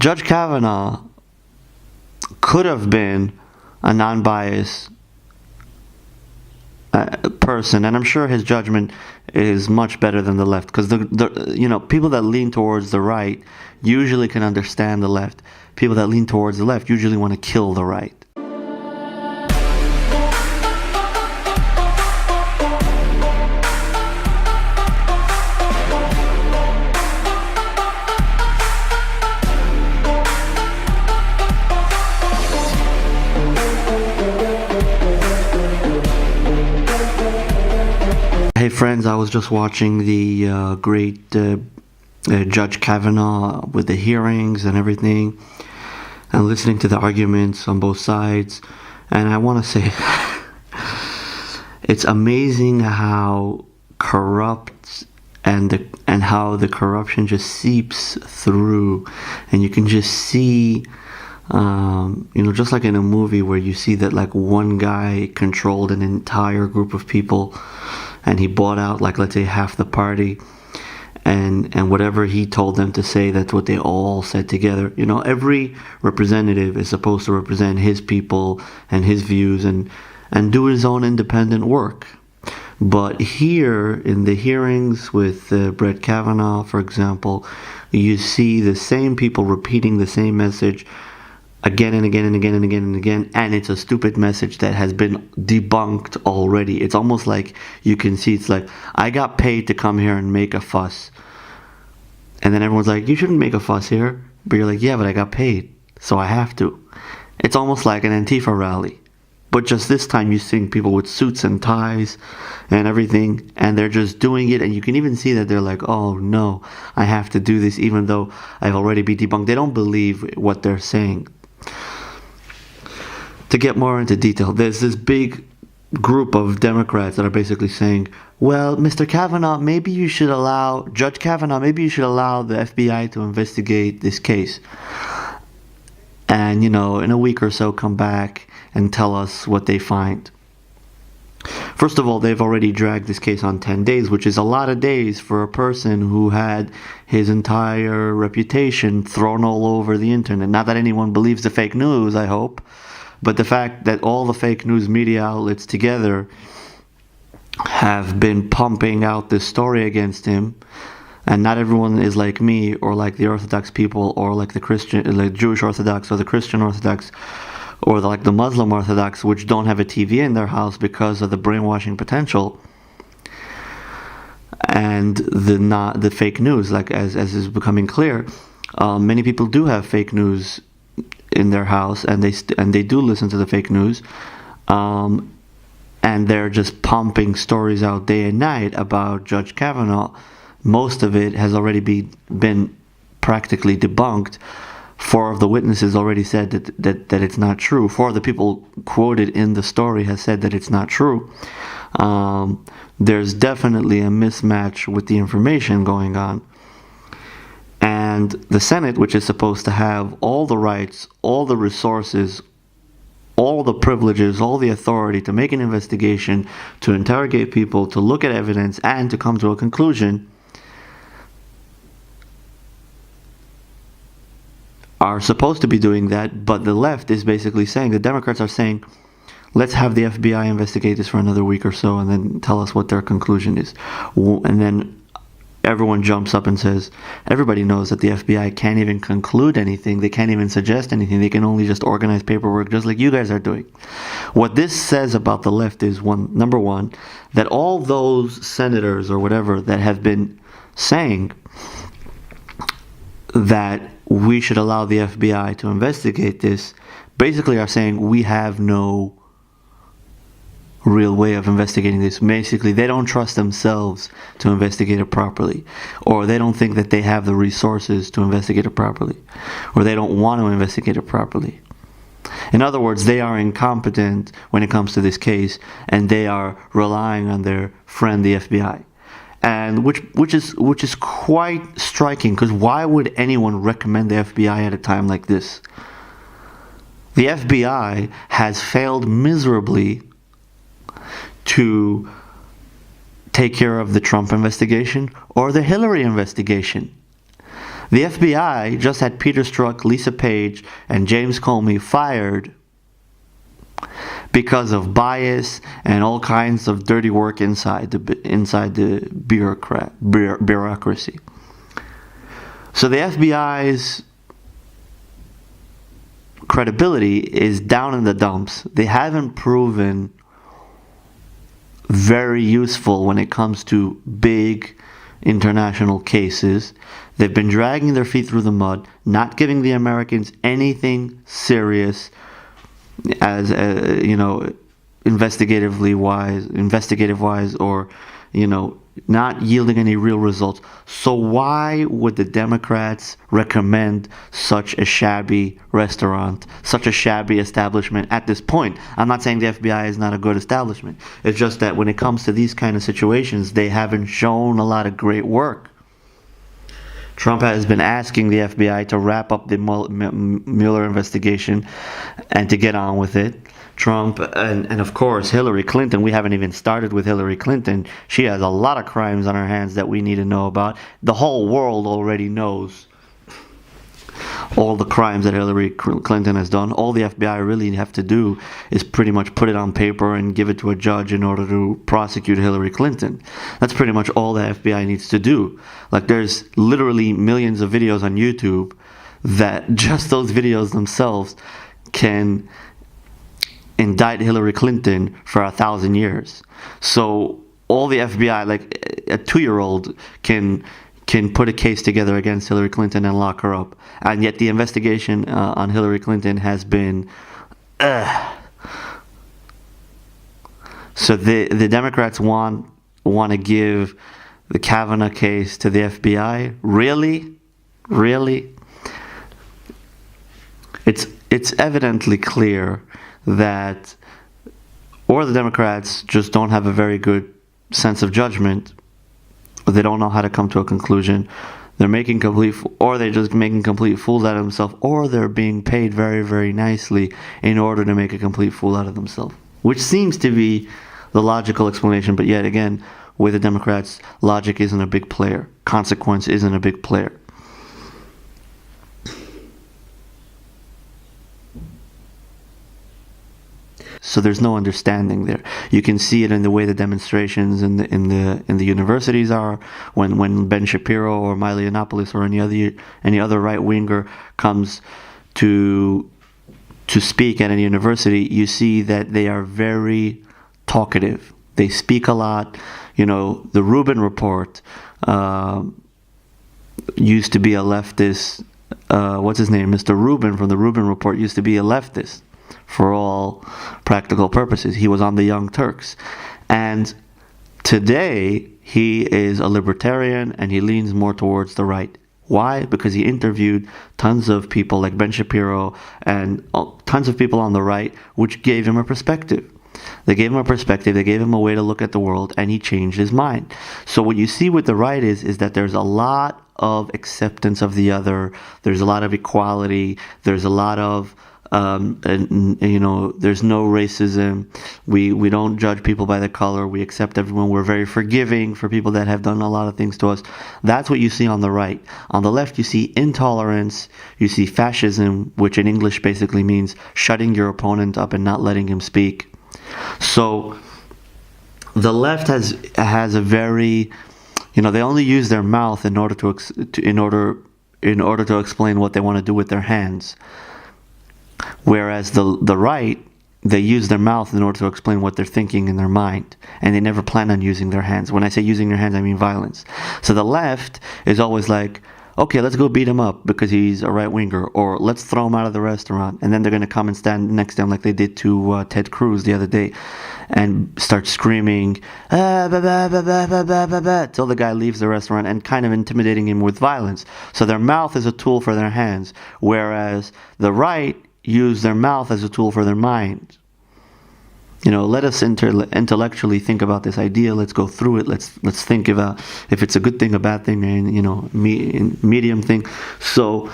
Judge Kavanagh could have been a non-biased person, and I'm sure his judgment is much better than the left, because the people that lean towards the right usually can understand the left. People that lean towards the left usually want to kill the right. Hey friends, I was just watching the great Judge Kavanagh with the hearings and everything, and listening to the arguments on both sides, and I want to say it's amazing how corrupt and how the corruption just seeps through, and you can just see just like in a movie where you see that like one guy controlled an entire group of people, and he bought out, like, let's say, half the party, and whatever he told them to say, that's what they all said together. Every representative is supposed to represent his people and his views and do his own independent work. But here, in the hearings with Brett Kavanaugh, for example, you see the same people repeating the same message again and again and again and again and again, and it's a stupid message that has been debunked already. It's almost like you can see, it's like, I got paid to come here and make a fuss, and then everyone's like, you shouldn't make a fuss here, but you're like, yeah, but I got paid, so I have to. It's almost like an Antifa rally, but just this time you see people with suits and ties and everything, and they're just doing it, and you can even see that they're like, oh no, I have to do this even though I've already been debunked. They don't believe what they're saying. To get more into detail, there's this big group of Democrats that are basically saying, well, Mr. Kavanaugh, Judge Kavanaugh, maybe you should allow the FBI to investigate this case. And, in a week or so, come back and tell us what they find. First of all, they've already dragged this case on 10 days, which is a lot of days for a person who had his entire reputation thrown all over the internet. Not that anyone believes the fake news, I hope, but the fact that all the fake news media outlets together have been pumping out this story against him, and not everyone is like me or like the Orthodox people or like the Jewish Orthodox or the Christian Orthodox or like the Muslim Orthodox, which don't have a TV in their house because of the brainwashing potential and the fake news. Like as is becoming clear, many people do have fake news in their house, and they do listen to the fake news, and they're just pumping stories out day and night about Judge Kavanaugh. Most of it has already been practically debunked. 4 of the witnesses already said that it's not true. 4 of the people quoted in the story has said that it's not true. There's definitely a mismatch with the information going on. And the Senate, which is supposed to have all the rights, all the resources, all the privileges, all the authority to make an investigation, to interrogate people, to look at evidence, and to come to a conclusion, are supposed to be doing that. But the left is basically saying, the Democrats are saying, let's have the FBI investigate this for another week or so and then tell us what their conclusion is. And then everyone jumps up and says, everybody knows that the FBI can't even conclude anything. They can't even suggest anything. They can only just organize paperwork, just like you guys are doing. What this says about the left is, number one, that all those senators or whatever that have been saying that we should allow the FBI to investigate this, basically are saying we have no real way of investigating this. Basically, they don't trust themselves to investigate it properly, or they don't think that they have the resources to investigate it properly, or they don't want to investigate it properly. In other words, they are incompetent when it comes to this case, and they are relying on their friend the FBI. And which is quite striking, because why would anyone recommend the FBI at a time like this? The FBI has failed miserably to take care of the Trump investigation or the Hillary investigation. The FBI just had Peter Strzok, Lisa Page, and James Comey fired because of bias and all kinds of dirty work inside the bureaucracy. So the FBI's credibility is down in the dumps. They haven't proven very useful when it comes to big international cases. They've been dragging their feet through the mud, not giving the Americans anything serious as investigative wise, or not yielding any real results. So why would the Democrats recommend such a shabby restaurant, such a shabby establishment at this point? I'm not saying the FBI is not a good establishment. It's just that when it comes to these kind of situations, they haven't shown a lot of great work. Trump has been asking the FBI to wrap up the Mueller investigation and to get on with it. Trump and of course Hillary Clinton. We haven't even started with Hillary Clinton. She has a lot of crimes on her hands that we need to know about. The whole world already knows all the crimes that Hillary Clinton has done. All the FBI really have to do is pretty much put it on paper and give it to a judge in order to prosecute Hillary Clinton. That's pretty much all the FBI needs to do. Like, there's literally millions of videos on YouTube that just those videos themselves can indict Hillary Clinton for 1,000 years. So all the FBI, like a 2-year-old, can put a case together against Hillary Clinton and lock her up. And yet the investigation on Hillary Clinton has been... So the Democrats want to give the Kavanagh case to the FBI? Really? Really? It's evidently clear that or the Democrats just don't have a very good sense of judgment, or they don't know how to come to a conclusion. They're just making complete fools out of themselves, or they're being paid very, very nicely in order to make a complete fool out of themselves, which seems to be the logical explanation. But yet again, with the Democrats, logic isn't a big player. Consequence isn't a big player. So there's no understanding there. You can see it in the way the demonstrations in the universities are. When Ben Shapiro or Milo Yiannopoulos or any other right winger comes to speak at any university, you see that they are very talkative. They speak a lot. The Rubin Report used to be a leftist. What's his name? Mr. Rubin from the Rubin Report used to be a leftist. For all practical purposes, he was on the Young Turks, and today he is a libertarian and he leans more towards the right. Why? Because he interviewed tons of people like Ben Shapiro and tons of people on the right, which gave him a perspective. They gave him a perspective, they gave him a way to look at the world, and he changed his mind. So what you see with the right is that there's a lot of acceptance of the other, there's a lot of equality, there's a lot of there's no racism. We don't judge people by the color. We accept everyone. We're very forgiving for people that have done a lot of things to us. That's what you see on the right. On the left, you see intolerance. You see fascism, which in English basically means shutting your opponent up and not letting him speak. So the left has a very, they only use their mouth in order to explain what they want to do with their hands. Whereas the right, they use their mouth in order to explain what they're thinking in their mind. And they never plan on using their hands. When I say using their hands, I mean violence. So the left is always like, okay, let's go beat him up because he's a right-winger. Or let's throw him out of the restaurant. And then they're going to come and stand next to him like they did to Ted Cruz the other day. And start screaming, till the guy leaves the restaurant and kind of intimidating him with violence. So their mouth is a tool for their hands. Whereas the right use their mouth as a tool for their mind. Let us intellectually think about this idea. Let's go through it. Let's think about if it's a good thing, a bad thing, and medium thing. So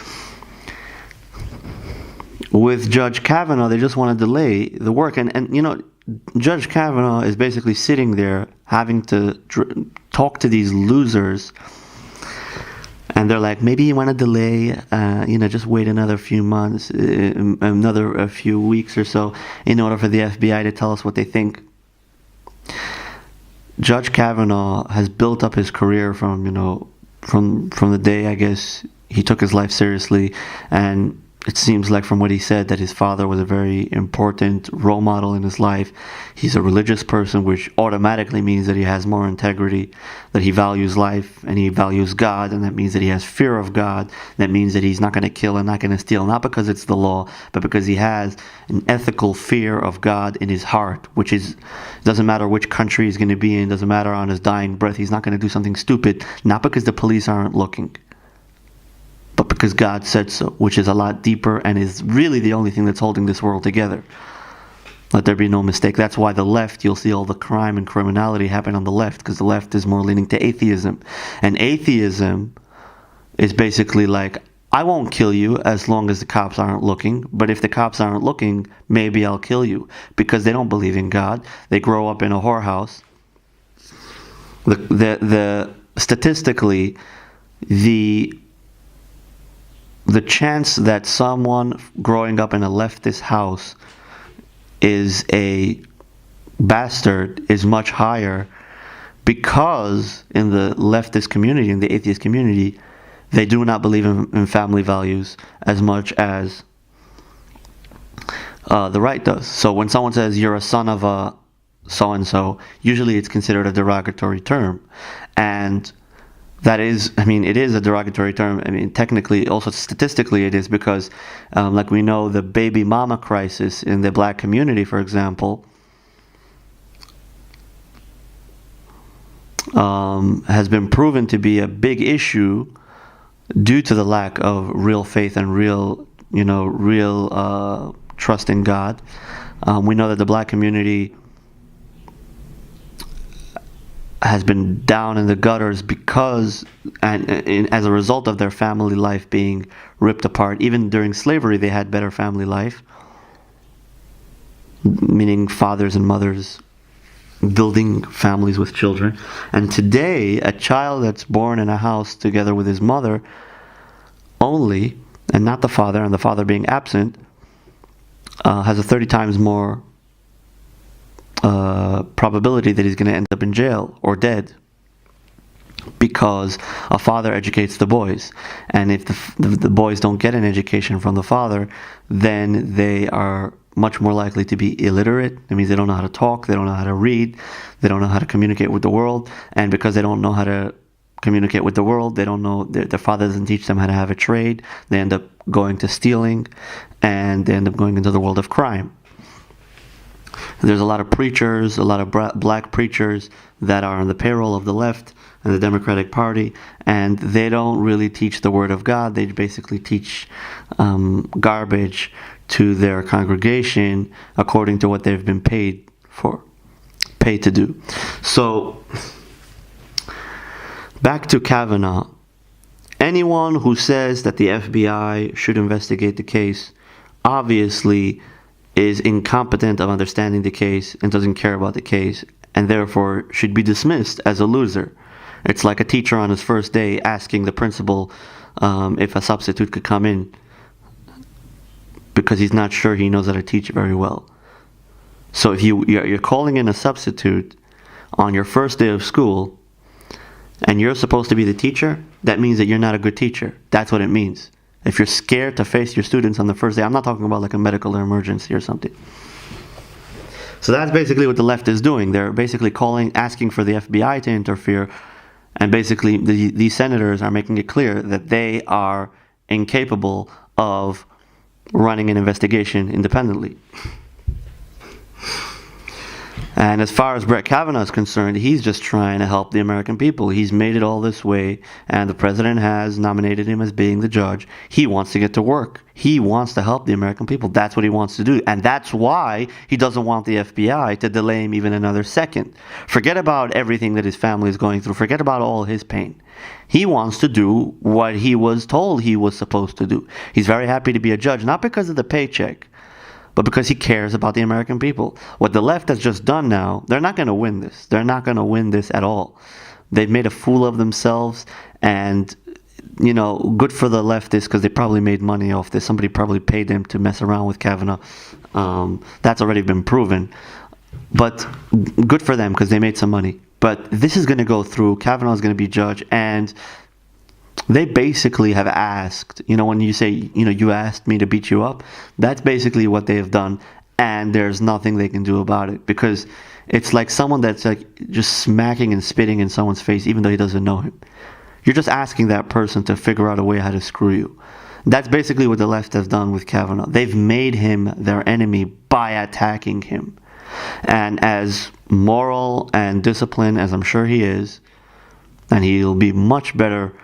with Judge Kavanagh, they just want to delay the work, and Judge Kavanagh is basically sitting there having to talk to these losers And they're like, maybe you want to delay, just wait another few months, a few weeks or so, in order for the FBI to tell us what they think. Judge Kavanagh has built up his career from the day, I guess, he took his life seriously, and it seems like from what he said that his father was a very important role model in his life. He's a religious person, which automatically means that he has more integrity, that he values life and he values God, and that means that he has fear of God. That means that he's not going to kill and not going to steal, not because it's the law, but because he has an ethical fear of God in his heart, which is, doesn't matter which country he's going to be in, doesn't matter on his dying breath, he's not going to do something stupid, not because the police aren't looking, but because God said so, which is a lot deeper and is really the only thing that's holding this world together. Let there be no mistake. That's why the left, you'll see all the crime and criminality happen on the left, because the left is more leaning to atheism. And atheism is basically like, I won't kill you as long as the cops aren't looking, but if the cops aren't looking, maybe I'll kill you, because they don't believe in God. They grow up in a whorehouse. Statistically, the chance that someone growing up in a leftist house is a bastard is much higher, because in the leftist community, in the atheist community, they do not believe in family values as much as the right does. So when someone says you're a son of a so-and-so, usually it's considered a derogatory term. And that is, it is a derogatory term. Technically, also statistically it is, because like we know, the baby mama crisis in the black community, for example, has been proven to be a big issue due to the lack of real faith and real trust in God. We know that the black community has been down in the gutters because, as a result of their family life being ripped apart. Even during slavery, they had better family life, meaning fathers and mothers building families with children. And today, a child that's born in a house together with his mother only, and not the father, and the father being absent, has a 30 times more probability that he's going to end up in jail or dead, because a father educates the boys, and if the boys don't get an education from the father, then they are much more likely to be illiterate. That means they don't know how to talk, they don't know how to read, they don't know how to communicate with the world, and because they don't know how to communicate with the world, they don't know, their father doesn't teach them how to have a trade, they end up going to stealing, and they end up going into the world of crime. There's a lot of preachers, a lot of black preachers that are on the payroll of the left and the Democratic Party, and they don't really teach the Word of God. They basically teach garbage to their congregation according to what they've been paid to do. So, back to Kavanagh. Anyone who says that the FBI should investigate the case obviously is incompetent of understanding the case and doesn't care about the case, and therefore should be dismissed as a loser. It's like a teacher on his first day asking the principal if a substitute could come in, because he's not sure he knows how to teach very well. So if you're calling in a substitute on your first day of school, and you're supposed to be the teacher, that means that you're not a good teacher. That's what it means. If you're scared to face your students on the first day, I'm not talking about like a medical emergency or something. So that's basically what the left is doing. They're basically asking for the FBI to interfere, and basically these senators are making it clear that they are incapable of running an investigation independently. And as far as Brett Kavanaugh is concerned, he's just trying to help the American people. He's made it all this way, and the president has nominated him as being the judge. He wants to get to work. He wants to help the American people. That's what he wants to do. And that's why he doesn't want the FBI to delay him even another second. Forget about everything that his family is going through. Forget about all his pain. He wants to do what he was told he was supposed to do. He's very happy to be a judge, not because of the paycheck, but because he cares about the American people. What the left has just done now, they're not going to win this. They're not going to win this at all. They've made a fool of themselves, and good for the leftists because they probably made money off this. Somebody probably paid them to mess around with Kavanagh. That's already been proven. But good for them because they made some money. But this is going to go through. Kavanagh is going to be judge, and they basically have asked, when you say, you asked me to beat you up, that's basically what they have done, and there's nothing they can do about it, because it's like someone that's like just smacking and spitting in someone's face even though he doesn't know him. You're just asking that person to figure out a way how to screw you. That's basically what the left has done with Kavanagh. They've made him their enemy by attacking him. And as moral and disciplined as I'm sure he is, and he'll be much better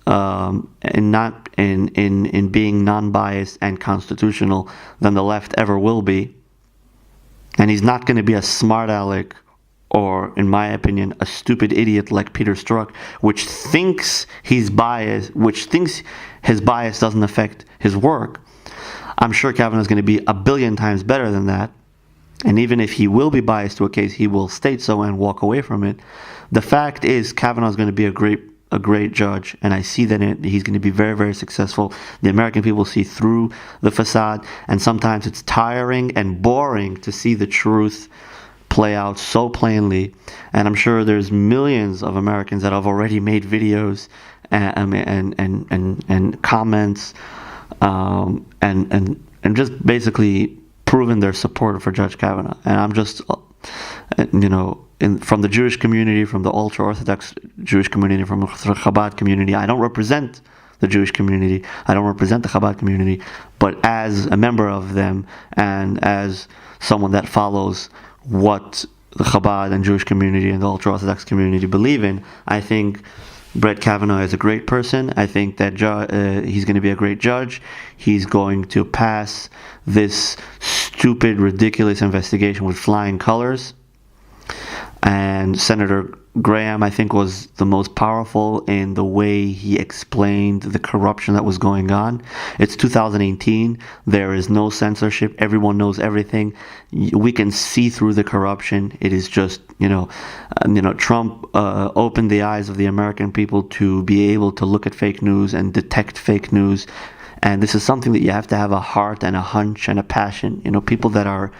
in being non-biased and constitutional than the left ever will be. And he's not going to be a smart aleck, or, in my opinion, a stupid idiot like Peter Strzok, which thinks he's biased, which thinks his bias doesn't affect his work. I'm sure Kavanagh is going to be a billion times better than that. And even if he will be biased to a case, he will state so and walk away from it. The fact is, Kavanagh is going to be a great judge, and I see that he's going to be very, very successful. The American people see through the facade, and sometimes it's tiring and boring to see the truth play out so plainly. And I'm sure there's millions of Americans that have already made videos and comments and just basically proven their support for Judge Kavanagh. And I'm just, from the Jewish community, from the ultra-Orthodox Jewish community, from the Chabad community. I don't represent the Jewish community. I don't represent the Chabad community. But as a member of them, and as someone that follows what the Chabad and Jewish community and the ultra-Orthodox community believe in, I think Brett Kavanaugh is a great person. I think that he's going to be a great judge. He's going to pass this stupid, ridiculous investigation with flying colors. And Senator Graham, I think, was the most powerful in the way he explained the corruption that was going on. It's 2018. There is no censorship. Everyone knows everything. We can see through the corruption. It is just, Trump opened the eyes of the American people to be able to look at fake news and detect fake news. And this is something that you have to have a heart and a hunch and a passion. People that are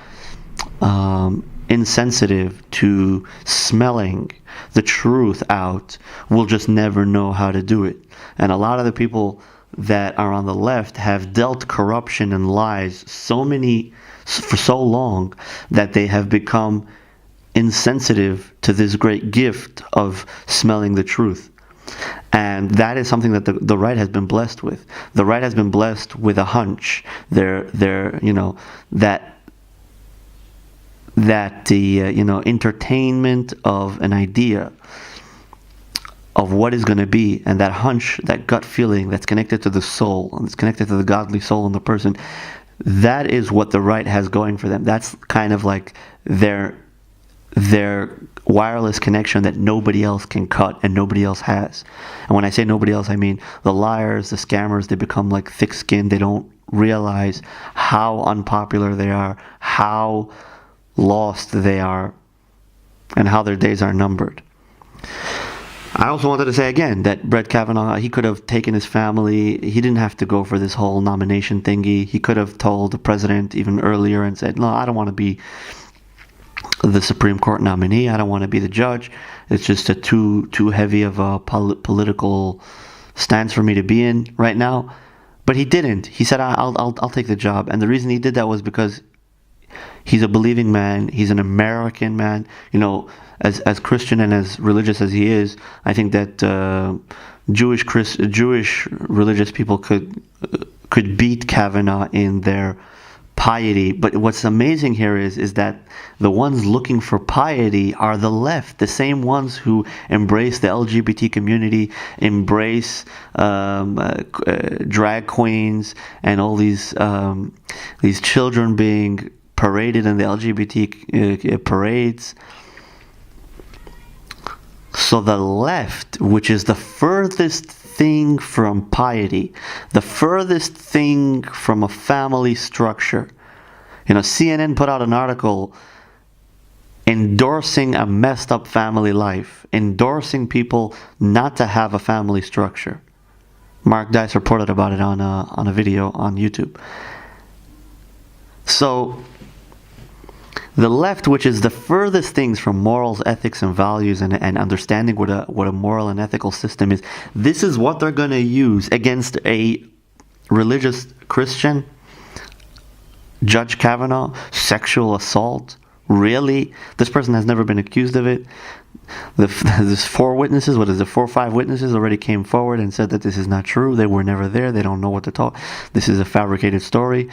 insensitive to smelling the truth out will just never know how to do it. And a lot of the people that are on the left have dealt corruption and lies for so long that they have become insensitive to this great gift of smelling the truth. And that is something that the right has been blessed with. The right has been blessed with a hunch. That the entertainment of an idea of what is going to be, and that hunch, that gut feeling that's connected to the soul, and it's connected to the godly soul in the person, that is what the right has going for them. That's kind of like their wireless connection that nobody else can cut and nobody else has. And when I say nobody else, I mean the liars, the scammers. They become like thick-skinned. They don't realize how unpopular they are, how lost they are, and how their days are numbered. I also wanted to say again that Brett Kavanaugh, he could have taken his family. He didn't have to go for this whole nomination thingy. He could have told the president even earlier and said, no, I don't want to be the Supreme Court nominee. I don't want to be the judge. It's just too heavy of a political stance for me to be in right now. But he didn't. He said, I'll take the job. And the reason he did that was because he's a believing man. He's an American man. As Christian and as religious as he is, I think that Jewish religious people could beat Kavanaugh in their piety. But what's amazing here is that the ones looking for piety are the left, the same ones who embrace the LGBT community, embrace drag queens, and all these children being paraded in the LGBT parades. So the left, which is the furthest thing from piety, the furthest thing from a family structure. CNN put out an article endorsing a messed up family life, endorsing people not to have a family structure. Mark Dice reported about it on a video on YouTube. So the left, which is the furthest things from morals, ethics, and values, and understanding what a moral and ethical system is, this is what they're going to use against a religious Christian. Judge Kavanagh, sexual assault. Really? This person has never been accused of it. There's 4 witnesses, 4 or 5 witnesses already came forward and said that this is not true. They were never there. They don't know what to talk. This is a fabricated story.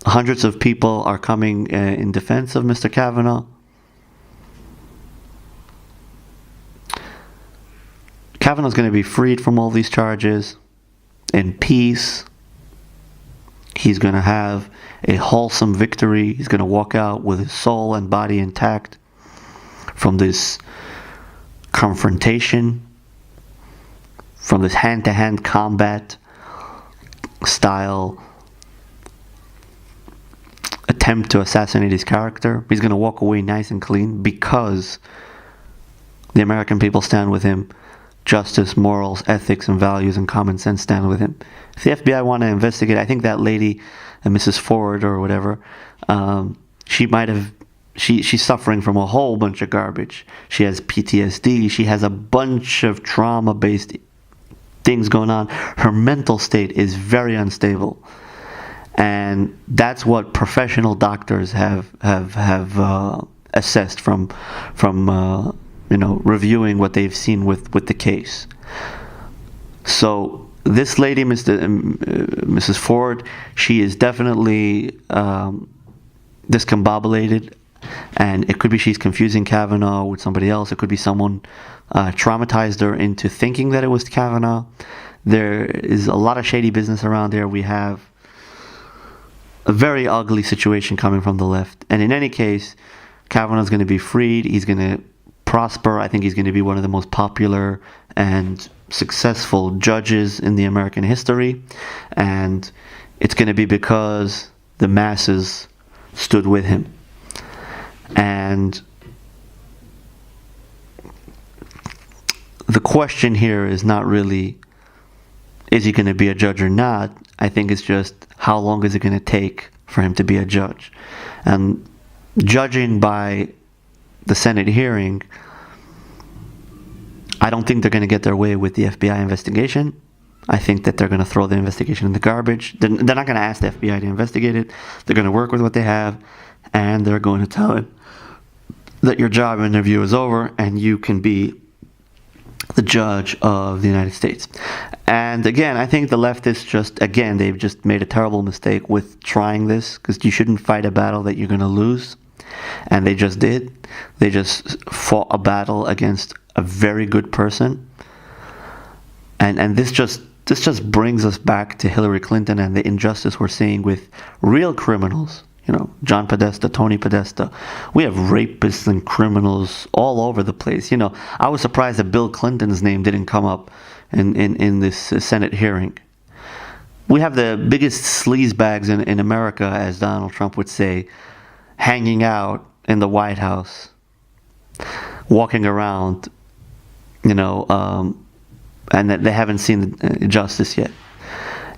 Hundreds of people are coming in defense of Mr. Kavanagh. Kavanagh's going to be freed from all these charges in peace. He's going to have a wholesome victory. He's going to walk out with his soul and body intact from this confrontation, from this hand-to-hand combat style attempt to assassinate his character. He's going to walk away nice and clean because the American people stand with him. Justice, morals, ethics, and values, and common sense stand with him. If the FBI want to investigate, I think that lady, Mrs. Ford or whatever, she's suffering from a whole bunch of garbage. She has PTSD. She has a bunch of trauma-based things going on. Her mental state is very unstable, and that's what professional doctors have assessed from reviewing what they've seen with the case. So this lady, Mrs. Ford, she is definitely discombobulated, and it could be she's confusing Kavanagh with somebody else. It could be someone traumatized her into thinking that it was Kavanagh. There is a lot of shady business around there. We have a very ugly situation coming from the left. And in any case, Kavanaugh's going to be freed. He's going to prosper. I think he's going to be one of the most popular and successful judges in the American history, and it's going to be because the masses stood with him. And the question here is not really, is he going to be a judge or not? I think it's just, how long is it going to take for him to be a judge? And judging by the Senate hearing, I don't think they're going to get their way with the FBI investigation. I think that they're going to throw the investigation in the garbage. They're not going to ask the FBI to investigate it. They're going to work with what they have, and they're going to tell him that your job interview is over and you can be the judge of the United States. And again, I think the leftists they've just made a terrible mistake with trying this, because you shouldn't fight a battle that you're going to lose. And they just did. They just fought a battle against a very good person. And this just brings us back to Hillary Clinton and the injustice we're seeing with real criminals. John Podesta, Tony Podesta. We have rapists and criminals all over the place. I was surprised that Bill Clinton's name didn't come up in this Senate hearing. We have the biggest sleazebags in America, as Donald Trump would say, hanging out in the White House, walking around, and that they haven't seen justice yet.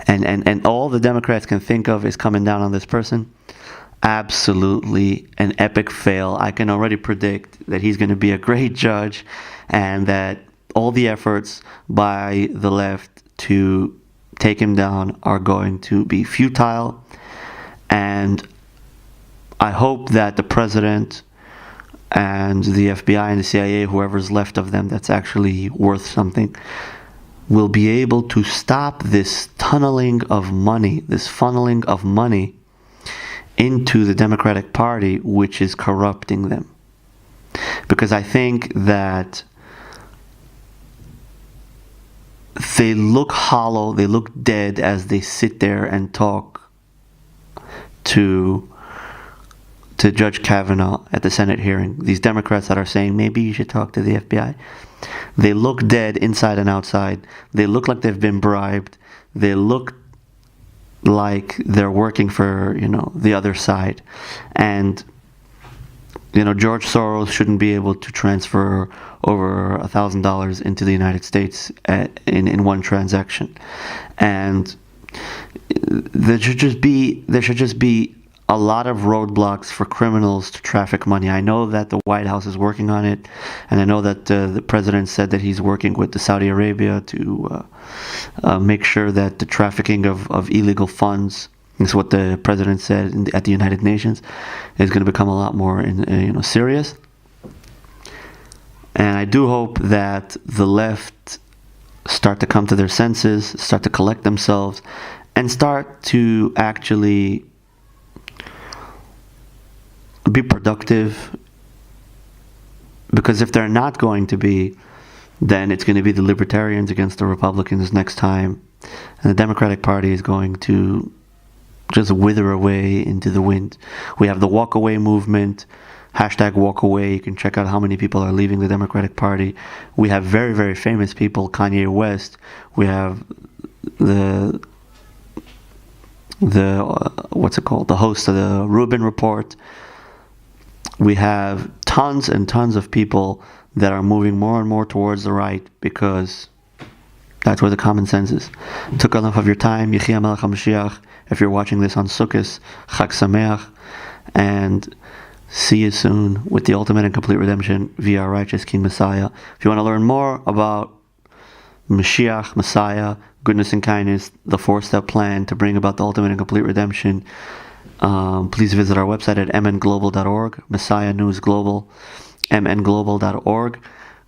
And all the Democrats can think of is coming down on this person. Absolutely an epic fail. I can already predict that he's going to be a great judge, and that all the efforts by the left to take him down are going to be futile. And I hope that the president and the FBI and the CIA, whoever's left of them that's actually worth something, will be able to stop this funneling of money into the Democratic Party, which is corrupting them. Because I think that they look hollow, they look dead as they sit there and talk to Judge Kavanagh at the Senate hearing. These Democrats that are saying, maybe you should talk to the FBI. They look dead inside and outside. They look like they've been bribed. They look like they're working for, the other side. And George Soros shouldn't be able to transfer over $1,000 into the United States in one transaction, and there should just be a lot of roadblocks for criminals to traffic money. I know that the White House is working on it, and I know that the president said that he's working with the Saudi Arabia to make sure that the trafficking of illegal funds, this is what the president said at the United Nations, is going to become a lot more serious. And I do hope that the left start to come to their senses, start to collect themselves, and start to actually be productive. Because if they're not going to be, then it's going to be the libertarians against the Republicans next time, and the Democratic Party is going to just wither away into the wind. We have the walk away movement, #walk away. You can check out how many people are leaving the Democratic Party. We have very, very famous people, Kanye West. We have the the host of the Rubin Report. We have tons and tons of people that are moving more and more towards the right, because that's where the common sense is. Took enough of your time. Yechia Melech HaMashiach. If you're watching this on Sukkot, Chag Sameach, and see you soon with the ultimate and complete redemption via our righteous King Messiah. If you want to learn more about Mashiach, Messiah, goodness and kindness, the 4-step plan to bring about the ultimate and complete redemption, please visit our website at mnglobal.org, Messiah News Global, mnglobal.org,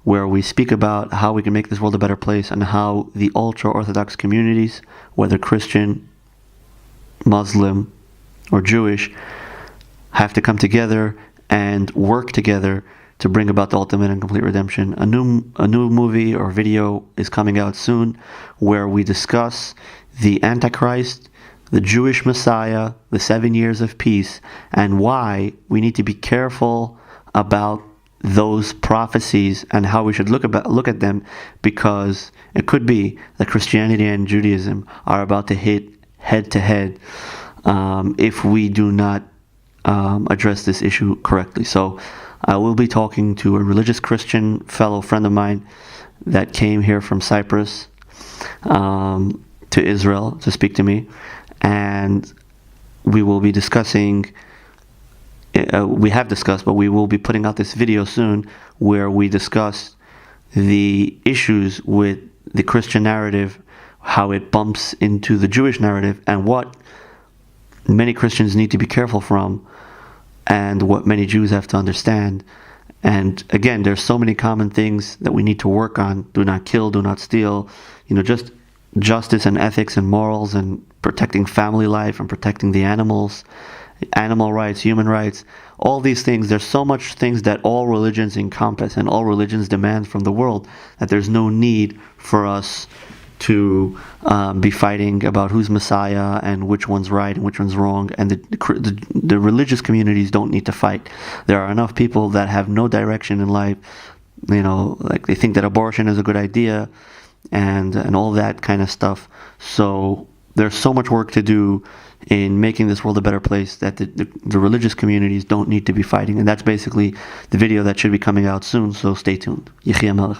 where we speak about how we can make this world a better place, and how the ultra-Orthodox communities, whether Christian, Muslim, or Jewish, have to come together and work together to bring about the ultimate and complete redemption. A new movie or video is coming out soon, where we discuss the Antichrist, the Jewish Messiah, the 7 years of peace, and why we need to be careful about those prophecies and how we should look at them, because it could be that Christianity and Judaism are about to hit head to head if we do not address this issue correctly. So I will be talking to a religious Christian fellow friend of mine that came here from Cyprus to Israel to speak to me, and we will be discussing, we have discussed, but we will be putting out this video soon where we discuss the issues with the Christian narrative, how it bumps into the Jewish narrative, and what many Christians need to be careful from, and what many Jews have to understand. And again, there's so many common things that we need to work on. Do not kill, do not steal, just justice and ethics and morals, and protecting family life and protecting the animals, animal rights, human rights, all these things. There's so much things that all religions encompass and all religions demand from the world, that there's no need for us to be fighting about who's Messiah and which one's right and which one's wrong. And the religious communities don't need to fight. There are enough people that have no direction in life, like they think that abortion is a good idea and all that kind of stuff. So there's so much work to do in making this world a better place, that the religious communities don't need to be fighting. And that's basically the video that should be coming out soon, so stay tuned. Yechia Melech.